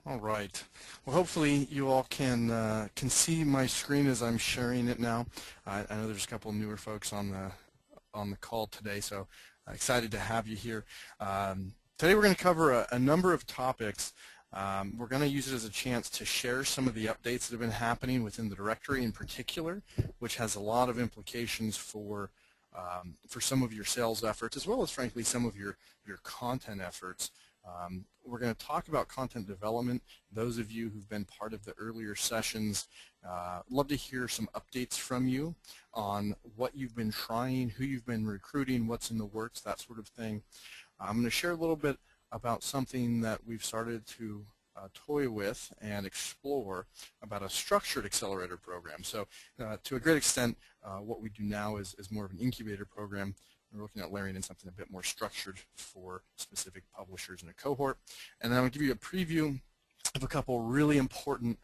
All right. Well, hopefully you all can see my screen as I'm sharing it now. I know there's a couple newer folks on the call today, so excited to have you here. Today we're going to cover a number of topics. We're going to use it as a chance to share some of the updates that have been happening within the directory in particular, which has a lot of implications for some of your sales efforts, as well as, frankly, some of your content efforts. We're going to talk about content development. Those of you who've been part of the earlier sessions, love to hear some updates from you on what you've been trying, who you've been recruiting, what's in the works, that sort of thing. I'm going to share a little bit about something that we've started to toy with and explore about a structured accelerator program. So to a great extent, what we do now is more of an incubator program. We're looking at layering in something a bit more structured for specific publishers in a cohort. And then I'm going to give you a preview of a couple really important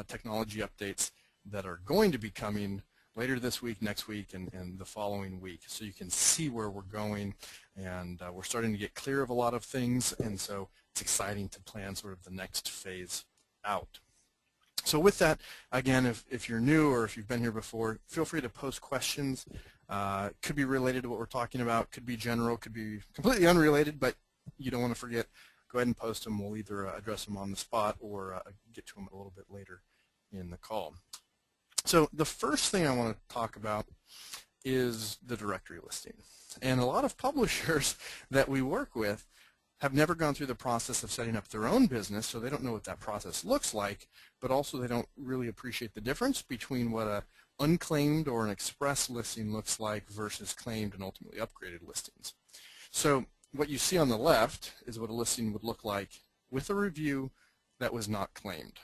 technology updates that are going to be coming later this week, next week, and the following week. So you can see where we're going, and we're starting to get clear of a lot of things, and so it's exciting to plan sort of the next phase out. So with that, again, if you're new or if you've been here before, feel free to post questions. Could be related to what we're talking about, could be general, could be completely unrelated, but you don't want to forget. Go ahead and post them. We'll either address them on the spot or get to them a little bit later in the call. So the first thing I want to talk about is the directory listing. And a lot of publishers that we work with have never gone through the process of setting up their own business, so they don't know what that process looks like, but also they don't really appreciate the difference between what a unclaimed or an express listing looks like versus claimed and ultimately upgraded listings. So what you see on the left is what a listing would look like with a review that was not claimed,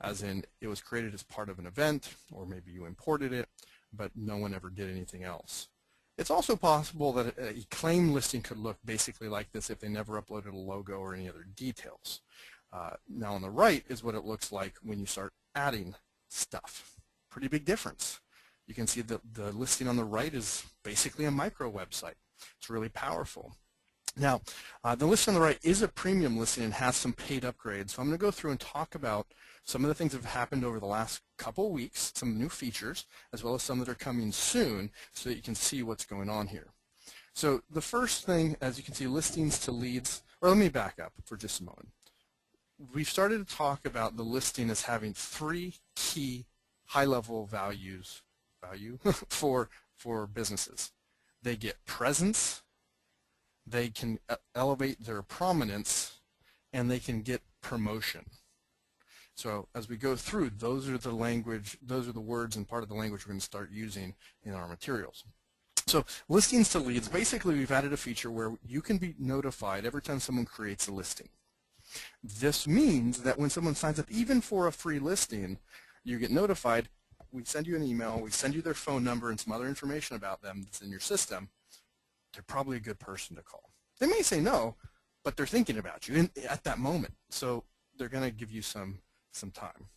as in it was created as part of an event, or maybe you imported it, but no one ever did anything else. It's also possible that a claim listing could look basically like this if they never uploaded a logo or any other details. Now on the right is what it looks like when you start adding stuff. Pretty big difference. You can see that the listing on the right is basically a micro website. It's really powerful. Now, the listing on the right is a premium listing and has some paid upgrades. So I'm going to go through and talk about some of the things that have happened over the last couple weeks, some new features, as well as some that are coming soon, so that you can see what's going on here. So the first thing, as you can see, listings to leads, or let me back up for just a moment. We've started to talk about the listing as having three key high-level value for businesses. They get presence, they can elevate their prominence, and they can get promotion. So as we go through, those are the words and part of the language we're going to start using in our materials. So listings to leads, basically we've added a feature where you can be notified every time someone creates a listing. This means that when someone signs up, even for a free listing, you get notified. We send you an email, we send you their phone number and some other information about them that's in your system. They're probably a good person to call. They may say no, but they're thinking about you at that moment. So they're going to give you some time.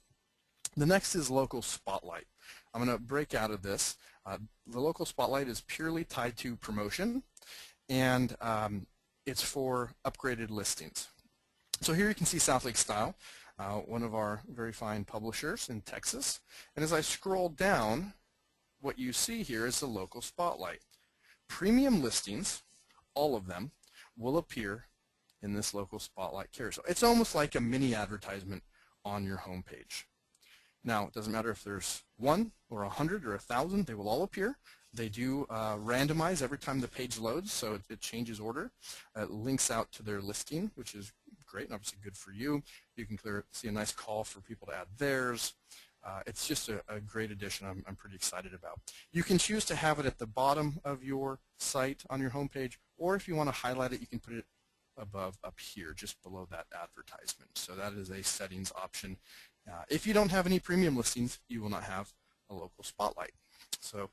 The next is local spotlight. I'm going to break out of this. The local spotlight is purely tied to promotion, and it's for upgraded listings. So here you can see South Lake Style, one of our very fine publishers in Texas. And as I scroll down, what you see here is the local spotlight. Premium listings, all of them, will appear in this local spotlight carousel. It's almost like a mini advertisement on your home page. Now, it doesn't matter if there's 1 or 100 or 1,000, they will all appear. They do randomize every time the page loads, so it changes order. It links out to their listing, which is great and obviously good for you. You can see a nice call for people to add theirs. It's just a great addition I'm pretty excited about. You can choose to have it at the bottom of your site on your home page, or if you want to highlight it, you can put it above up here, just below that advertisement. So that is a settings option. If you don't have any premium listings, you will not have a local spotlight. So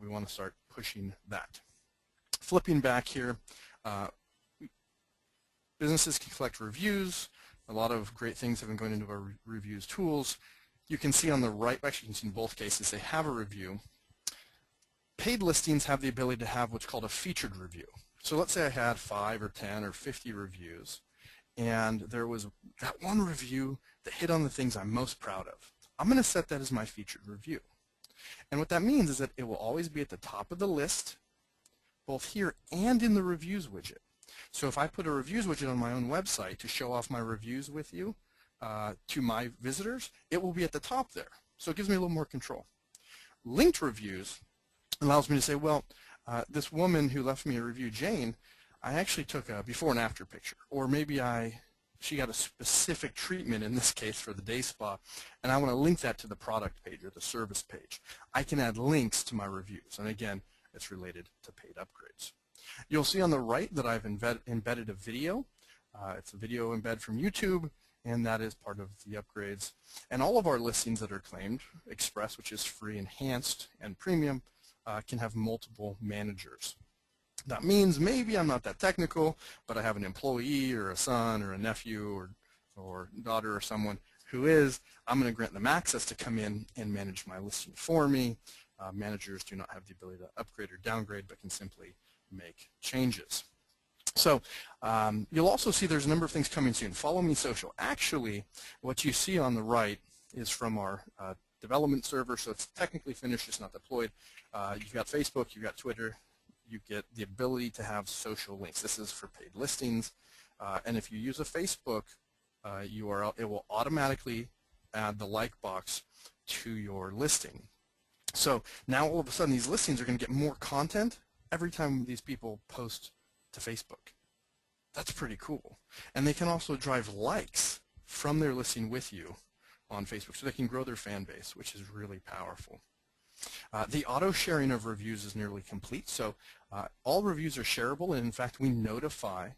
we want to start pushing that. Flipping back here, businesses can collect reviews. A lot of great things have been going into our reviews tools. You can see on the right, actually you can see in both cases, they have a review. Paid listings have the ability to have what's called a featured review. So let's say I had 5 or 10 or 50 reviews, and there was that one review that hit on the things I'm most proud of. I'm going to set that as my featured review. And what that means is that it will always be at the top of the list, both here and in the reviews widget. So if I put a reviews widget on my own website to show off my reviews with you to my visitors, it will be at the top there. So it gives me a little more control. Linked reviews allows me to say, well, this woman who left me a review, Jane, I actually took a before and after picture, or maybe she got a specific treatment in this case for the day spa, and I want to link that to the product page or the service page. I can add links to my reviews, and again, it's related to paid upgrades. You'll see on the right that I've embedded a video. It's a video embed from YouTube, and that is part of the upgrades. And all of our listings that are claimed, Express, which is free, Enhanced, and Premium, can have multiple managers. That means maybe I'm not that technical, but I have an employee or a son or a nephew or daughter or someone who is. I'm going to grant them access to come in and manage my listing for me. Managers do not have the ability to upgrade or downgrade, but can simply make changes. So you'll also see there's a number of things coming soon. Follow Me Social. Actually, what you see on the right is from our development server, so it's technically finished, it's not deployed. You've got Facebook, you've got Twitter, you get the ability to have social links. This is for paid listings, and if you use a Facebook URL, it will automatically add the like box to your listing. So now all of a sudden these listings are going to get more content every time these people post to Facebook. That's pretty cool. And they can also drive likes from their listing with you on Facebook, so they can grow their fan base, which is really powerful. The auto sharing of reviews is nearly complete, so all reviews are shareable, and in fact we notify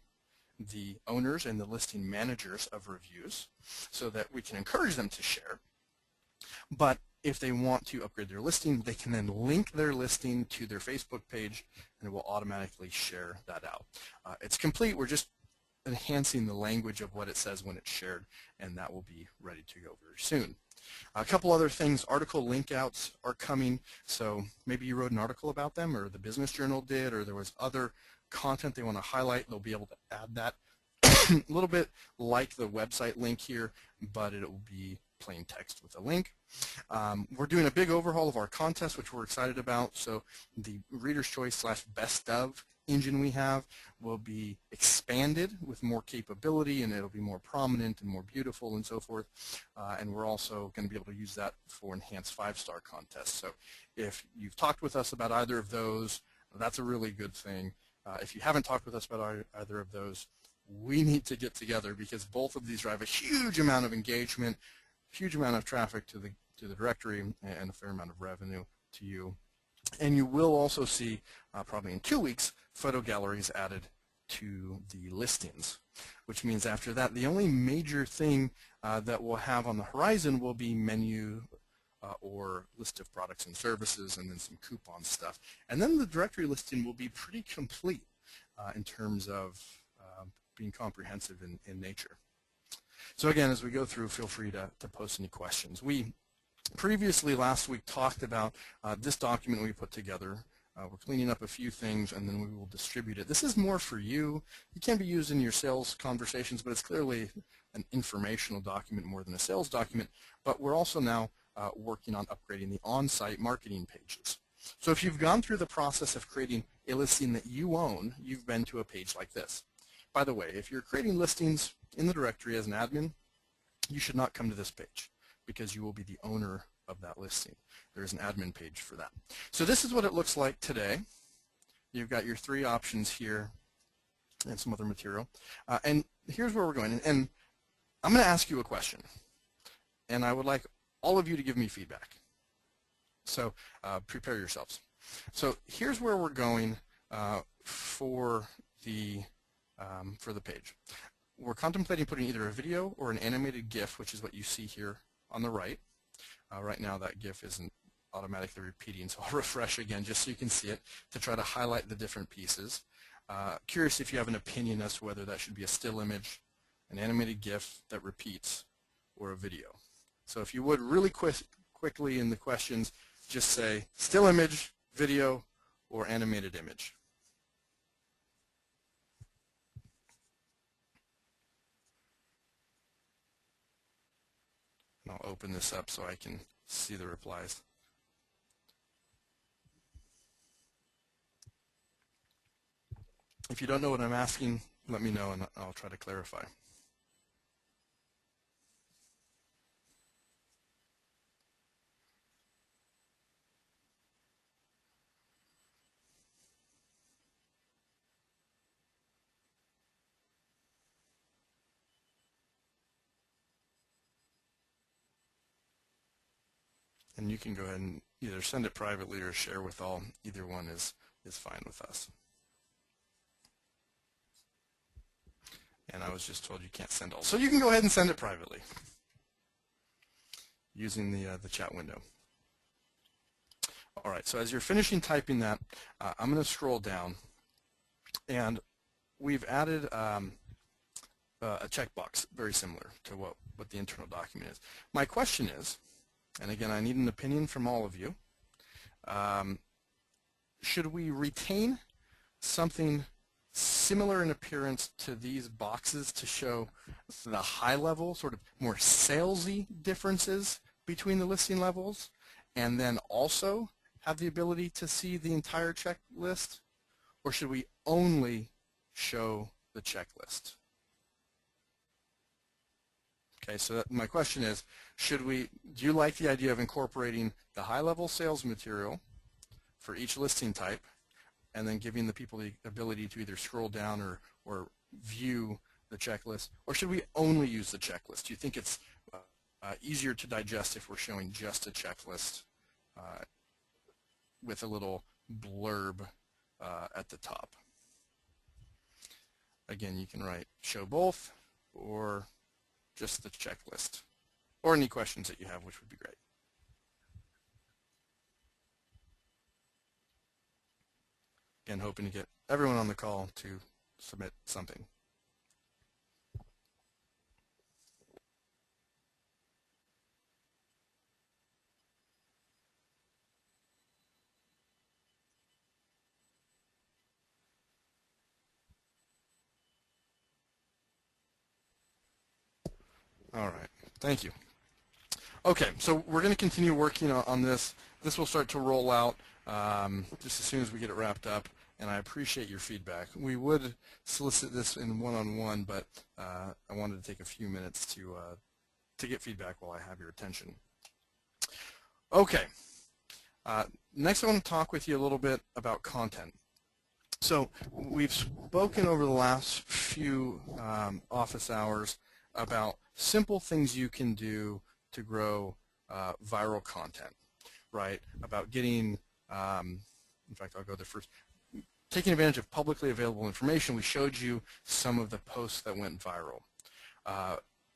the owners and the listing managers of reviews so that we can encourage them to share. But if they want to upgrade their listing, they can then link their listing to their Facebook page, and it will automatically share that out. It's complete. We're just enhancing the language of what it says when it's shared, and that will be ready to go very soon. A couple other things, article link outs are coming, so maybe you wrote an article about them, or the Business Journal did, or there was other content they want to highlight. They'll be able to add that a little bit like the website link here, but it will be plain text with a link. We're doing a big overhaul of our contest, which we're excited about. So the Reader's Choice / Best Of engine we have will be expanded with more capability, and it'll be more prominent and more beautiful and so forth. And we're also going to be able to use that for enhanced 5-star contests. So if you've talked with us about either of those, that's a really good thing. If you haven't talked with us about either of those, we need to get together, because both of these drive a huge amount of engagement, huge amount of traffic to the directory, and a fair amount of revenue to you. And you will also see, probably in 2 weeks, photo galleries added to the listings, which means after that, the only major thing that we'll have on the horizon will be menu or list of products and services, and then some coupon stuff. And then the directory listing will be pretty complete in terms of being comprehensive in nature. So again, as we go through, feel free to post any questions. We previously last week talked about this document we put together. We're cleaning up a few things, and then we will distribute it. This is more for you. It can be used in your sales conversations, but it's clearly an informational document more than a sales document. But we're also now working on upgrading the on-site marketing pages. So if you've gone through the process of creating a listing that you own, you've been to a page like this. By the way, if you're creating listings in the directory as an admin, you should not come to this page, because you will be the owner of that listing. There is an admin page for that. So this is what it looks like today. You've got your 3 options here and some other material. And here's where we're going. And I'm going to ask you a question, and I would like all of you to give me feedback. So prepare yourselves. So here's where we're going for the page. We're contemplating putting either a video or an animated GIF, which is what you see here on the right. Right now that GIF isn't automatically repeating, so I'll refresh again just so you can see it, to try to highlight the different pieces. Curious if you have an opinion as to whether that should be a still image, an animated GIF that repeats, or a video. So if you would, really quickly in the questions, just say still image, video, or animated image. I'll open this up so I can see the replies. If you don't know what I'm asking, let me know and I'll try to clarify. And you can go ahead and either send it privately or share with all. Either one is fine with us. And I was just told you can't send all. So you can go ahead and send it privately using the chat window. All right, so as you're finishing typing that, I'm going to scroll down. And we've added a checkbox very similar to what the internal document is. My question is, and again, I need an opinion from all of you, should we retain something similar in appearance to these boxes to show the high level, sort of more salesy differences between the listing levels, and then also have the ability to see the entire checklist? Or should we only show the checklist? Okay, so my question is, do you like the idea of incorporating the high-level sales material for each listing type and then giving the people the ability to either scroll down or view the checklist? Or should we only use the checklist? Do you think it's easier to digest if we're showing just a checklist with a little blurb at the top? Again, you can write show both or just the checklist, or any questions that you have, which would be great. Again, hoping to get everyone on the call to submit something. All right, thank you. Okay, so we're going to continue working on this. This will start to roll out just as soon as we get it wrapped up, and I appreciate your feedback. We would solicit this in one-on-one, but I wanted to take a few minutes to get feedback while I have your attention. Okay, next I want to talk with you a little bit about content. So we've spoken over the last few office hours about simple things you can do to grow viral content, right? About getting, in fact, I'll go there first. Taking advantage of publicly available information, we showed you some of the posts that went viral.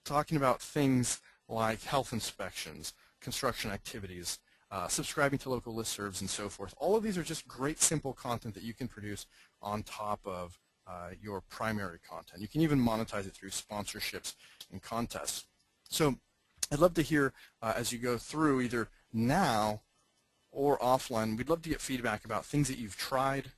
Talking about things like health inspections, construction activities, subscribing to local listservs, and so forth. All of these are just great, simple content that you can produce on top of your primary content. You can even monetize it through sponsorships and contests. So I'd love to hear as you go through, either now or offline, we'd love to get feedback about things that you've tried,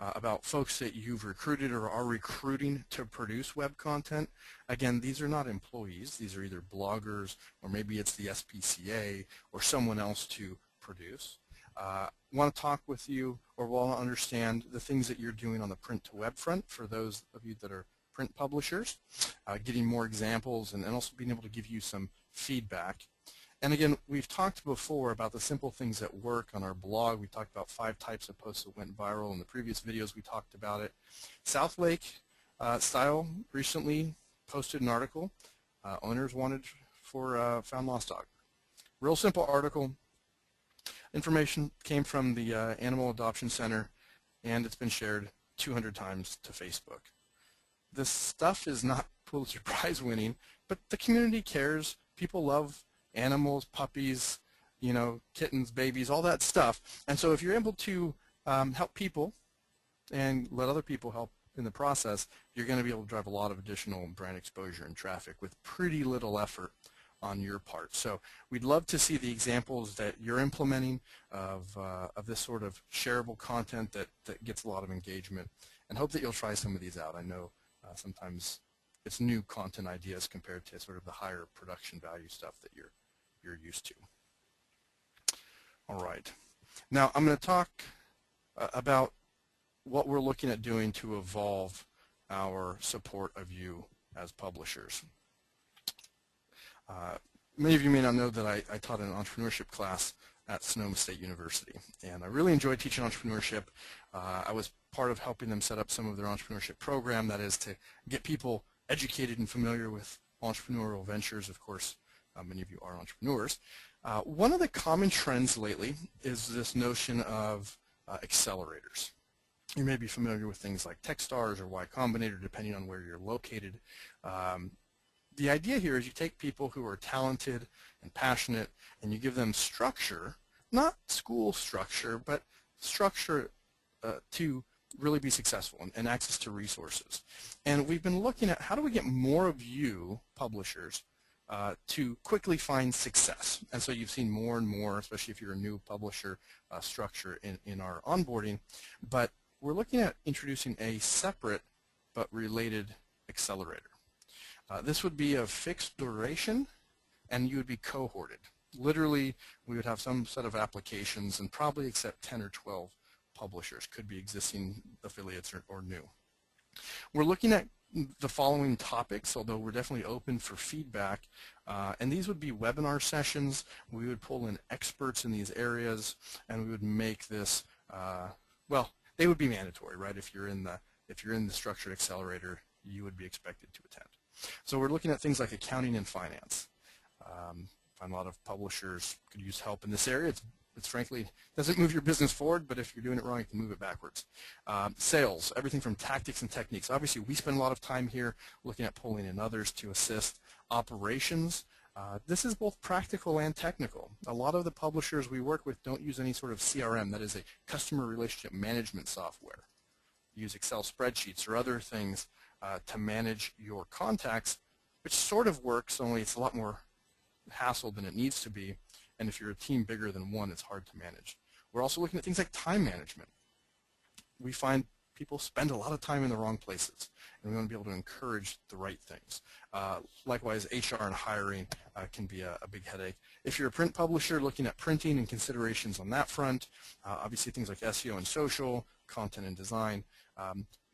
about folks that you've recruited or are recruiting to produce web content. Again, these are not employees. These are either bloggers, or maybe it's the SPCA or someone else to produce. Want to talk with you or want to understand the things that you're doing on the print to web front for those of you that are print publishers, getting more examples, and also being able to give you some feedback. And again, we've talked before about the simple things that work on our blog. We talked about 5 types of posts that went viral. In the previous videos, we talked about it. Southlake Style recently posted an article, owners wanted for found lost dog. Real simple article. Information came from the Animal Adoption Center, and it's been shared 200 times to Facebook. This stuff is not Pulitzer Prize winning, but the community cares. People love animals, puppies, you know, kittens, babies, all that stuff. And so if you're able to help people and let other people help in the process, you're going to be able to drive a lot of additional brand exposure and traffic with pretty little effort on your part. So we'd love to see the examples that you're implementing of this sort of shareable content that gets a lot of engagement, and hope that you'll try some of these out. I know sometimes it's new content ideas compared to sort of the higher production value stuff that you're you're used to. All right. Now I'm going to talk about what we're looking at doing to evolve our support of you as publishers. Many of you may not know that I taught an entrepreneurship class at Sonoma State University, and I really enjoyed teaching entrepreneurship. I was part of helping them set up some of their entrepreneurship program, that is to get people educated and familiar with entrepreneurial ventures. Of course, many of you are entrepreneurs. One of the common trends lately is this notion of accelerators. You may be familiar with things like Techstars or Y Combinator, depending on where you're located. The idea here is you take people who are talented and passionate and you give them structure, not school structure, but structure to really be successful and access to resources. And we've been looking at how do we get more of you, publishers, to quickly find success. And so you've seen more and more, especially if you're a new publisher, structure in our onboarding. But we're looking at introducing a separate but related accelerator. This would be of fixed duration, and you would be cohorted. Literally, we would have some set of applications and probably accept 10 or 12 publishers, could be existing affiliates or new. We're looking at the following topics, although we're definitely open for feedback, and these would be webinar sessions. We would pull in experts in these areas, and we would make this, well, they would be mandatory, right? If you're in the structured accelerator, you would be expected to attend. So we're looking at things like accounting and finance. Find a lot of publishers could use help in this area. It's frankly doesn't move your business forward, but if you're doing it wrong, you can move it backwards. Sales, everything from tactics and techniques. Obviously, we spend a lot of time here looking at pulling in others to assist. Operations. This is both practical and technical. A lot of the publishers we work with don't use any sort of CRM, that is a customer relationship management software. Use Excel spreadsheets or other things to manage your contacts, which sort of works, only it's a lot more hassle than it needs to be, and if you're a team bigger than one, it's hard to manage. We're also looking at things like time management. We find people spend a lot of time in the wrong places, and we want to be able to encourage the right things. Likewise, HR and hiring can be a big headache. If you're a print publisher, looking at printing and considerations on that front, obviously things like SEO and social, content and design.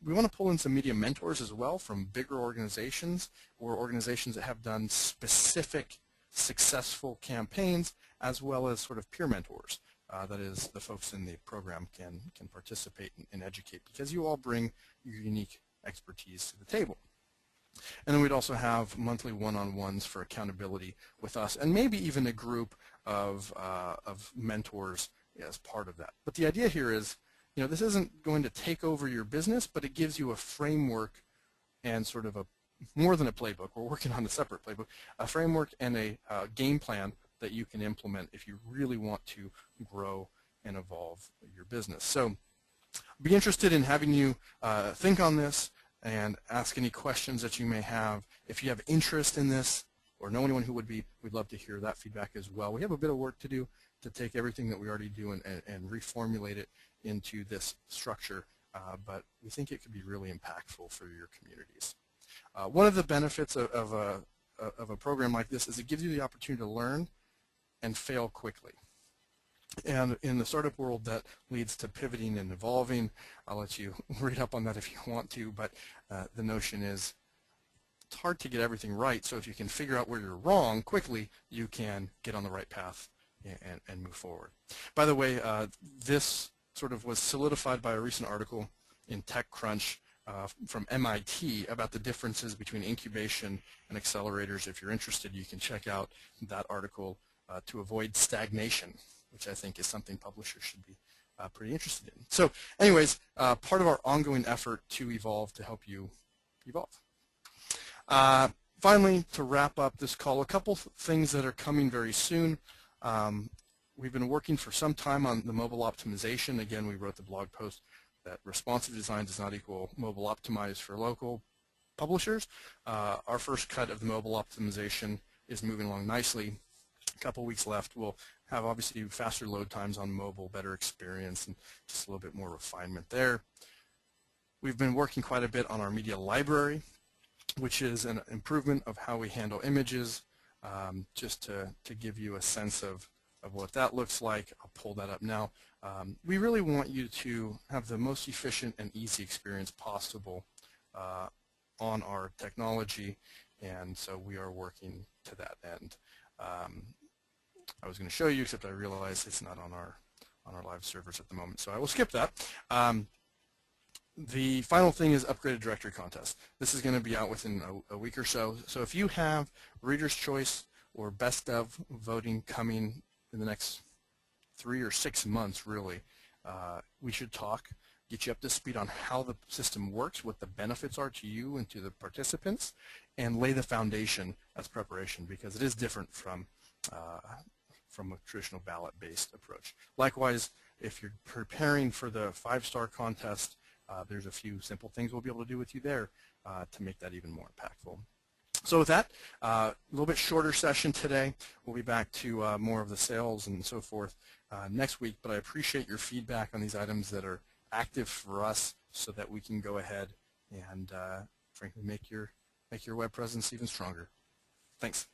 We want to pull in some media mentors as well from bigger organizations or organizations that have done specific successful campaigns, as well as sort of peer mentors. That is, the folks in the program can participate and educate, because you all bring your unique expertise to the table. And then we'd also have monthly one-on-ones for accountability with us, and maybe even a group of mentors as part of that. But the idea here is, you know, this isn't going to take over your business, but it gives you a framework and sort of more than a playbook. We're working on a separate playbook, a framework and a game plan that you can implement if you really want to grow and evolve your business. So be interested in having you think on this and ask any questions that you may have. If you have interest in this or know anyone who would be, we'd love to hear that feedback as well. We have a bit of work to do to take everything that we already do and reformulate it into this structure, but we think it could be really impactful for your communities. One of the benefits of a program like this is it gives you the opportunity to learn and fail quickly. And in the startup world, that leads to pivoting and evolving. I'll let you read up on that if you want to, but the notion is it's hard to get everything right, so if you can figure out where you're wrong quickly, you can get on the right path and move forward. By the way, this sort of was solidified by a recent article in TechCrunch from MIT about the differences between incubation and accelerators. If you're interested, you can check out that article to avoid stagnation, which I think is something publishers should be pretty interested in. So anyways, part of our ongoing effort to evolve to help you evolve. Finally, to wrap up this call, a couple things that are coming very soon. We've been working for some time on the mobile optimization. Again, we wrote the blog post that responsive design does not equal mobile optimized for local publishers. Our first cut of the mobile optimization is moving along nicely. A couple weeks left. We'll have obviously faster load times on mobile, better experience, and just a little bit more refinement there. We've been working quite a bit on our media library, which is an improvement of how we handle images, just to give you a sense of what that looks like. I'll pull that up now. We really want you to have the most efficient and easy experience possible on our technology, and so we are working to that end. I was going to show you, except I realized it's not on our live servers at the moment, so I will skip that. The final thing is upgraded directory contest. This is going to be out within a week or so. So if you have Reader's Choice or Best of voting coming in the next 3 or 6 months, really, we should talk, get you up to speed on how the system works, what the benefits are to you and to the participants, and lay the foundation as preparation, because it is different from a traditional ballot-based approach. Likewise, if you're preparing for the 5-star contest, there's a few simple things we'll be able to do with you there to make that even more impactful. So with that, a little bit shorter session today. We'll be back to more of the sales and so forth next week, but I appreciate your feedback on these items that are active for us so that we can go ahead and frankly make your web presence even stronger. Thanks.